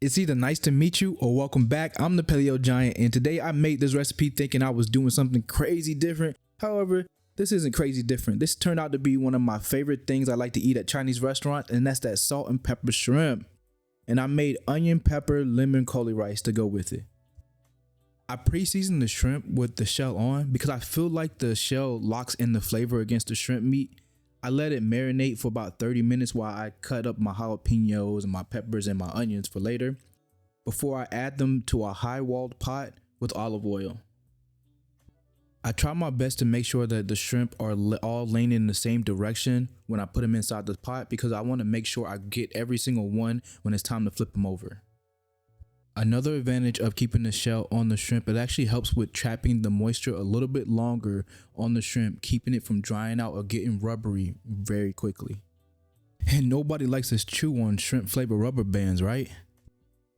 It's either nice to meet you or welcome back. I'm the Paleo Giant, and today I made this recipe thinking I was doing something crazy different. However, this isn't crazy different. This turned out to be one of my favorite things I like to eat at Chinese restaurants, and that's that salt and pepper shrimp. And I made onion, pepper, lemon, cauli rice to go with it. I pre-seasoned the shrimp with the shell on because I feel like the shell locks in the flavor against the shrimp meat. I let it marinate for about 30 minutes while I cut up my jalapenos and my peppers and my onions for later, before I add them to a high-walled pot with olive oil. I try my best to make sure that the shrimp are all laying in the same direction when I put them inside the pot, because I want to make sure I get every single one when it's time to flip them over. Another advantage of keeping the shell on the shrimp, it actually helps with trapping the moisture a little bit longer on the shrimp, keeping it from drying out or getting rubbery very quickly. And nobody likes to chew on shrimp flavor rubber bands, right?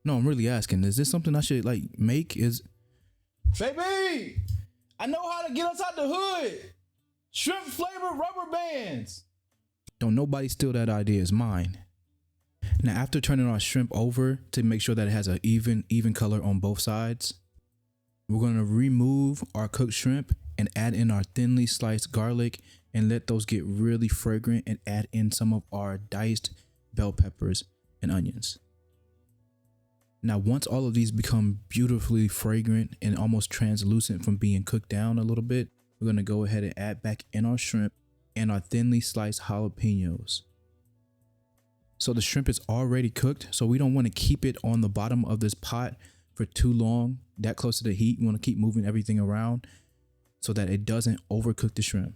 No, I'm really asking, is this something I should make? Baby, I know how to get outside the hood. Shrimp flavor rubber bands. Don't nobody steal that idea, it's mine. Now, after turning our shrimp over to make sure that it has an even color on both sides, we're going to remove our cooked shrimp and add in our thinly sliced garlic and let those get really fragrant, and add in some of our diced bell peppers and onions. Now, once all of these become beautifully fragrant and almost translucent from being cooked down a little bit, we're going to go ahead and add back in our shrimp and our thinly sliced jalapenos. So the shrimp is already cooked, so we don't want to keep it on the bottom of this pot for too long, that close to the heat. We want to keep moving everything around so that it doesn't overcook the shrimp.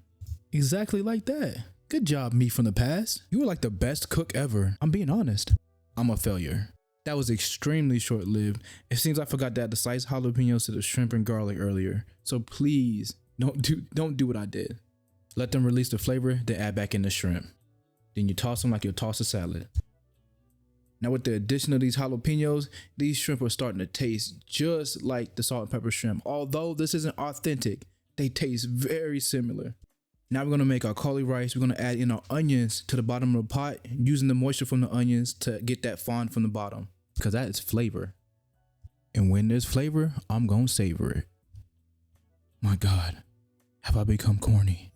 Exactly like that. Good job, me from the past. You were like the best cook ever. I'm being honest. I'm a failure. That was extremely short-lived. It seems I forgot to add the sliced jalapenos to the shrimp and garlic earlier. So please don't do what I did. Let them release the flavor, then add back in the shrimp. Then you toss them like you'll toss a salad. Now, with the addition of these jalapenos, these shrimp are starting to taste just like the salt and pepper shrimp. Although this isn't authentic, they taste very similar. Now we're going to make our cauli rice. We're going to add in our onions to the bottom of the pot, using the moisture from the onions to get that fond from the bottom, because that is flavor. And when there's flavor, I'm going to savor it. My God, have I become corny?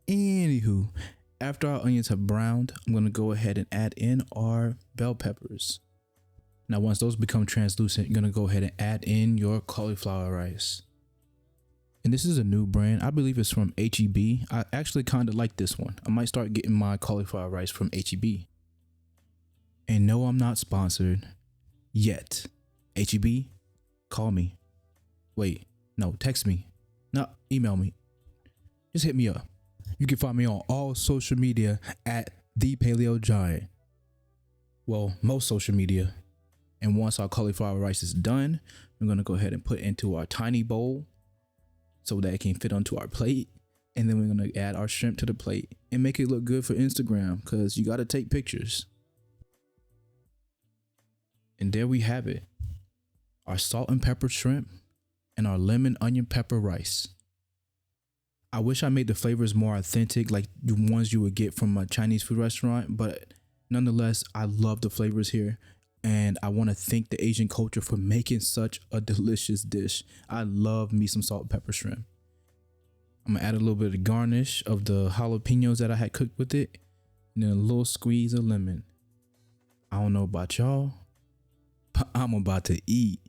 Anywho, after our onions have browned, I'm going to go ahead and add in our bell peppers. Now, once those become translucent, you're going to go ahead and add in your cauliflower rice. And this is a new brand. I believe it's from H-E-B. I actually kind of like this one. I might start getting my cauliflower rice from H-E-B. And no, I'm not sponsored yet. H-E-B, call me. Wait, no, text me. No, email me. Just hit me up. You can find me on all social media at The Paleo Giant. Well, most social media. And once our cauliflower rice is done, we're going to go ahead and put it into our tiny bowl so that it can fit onto our plate. And then we're going to add our shrimp to the plate and make it look good for Instagram, because you got to take pictures. And there we have it. Our salt and pepper shrimp and our lemon onion pepper rice. I wish I made the flavors more authentic, like the ones you would get from a Chinese food restaurant, but nonetheless, I love the flavors here, and I want to thank the Asian culture for making such a delicious dish. I love me some salt and pepper shrimp. I'm gonna add a little bit of garnish of the jalapenos that I had cooked with it, and then a little squeeze of lemon. I don't know about y'all, but I'm about to eat.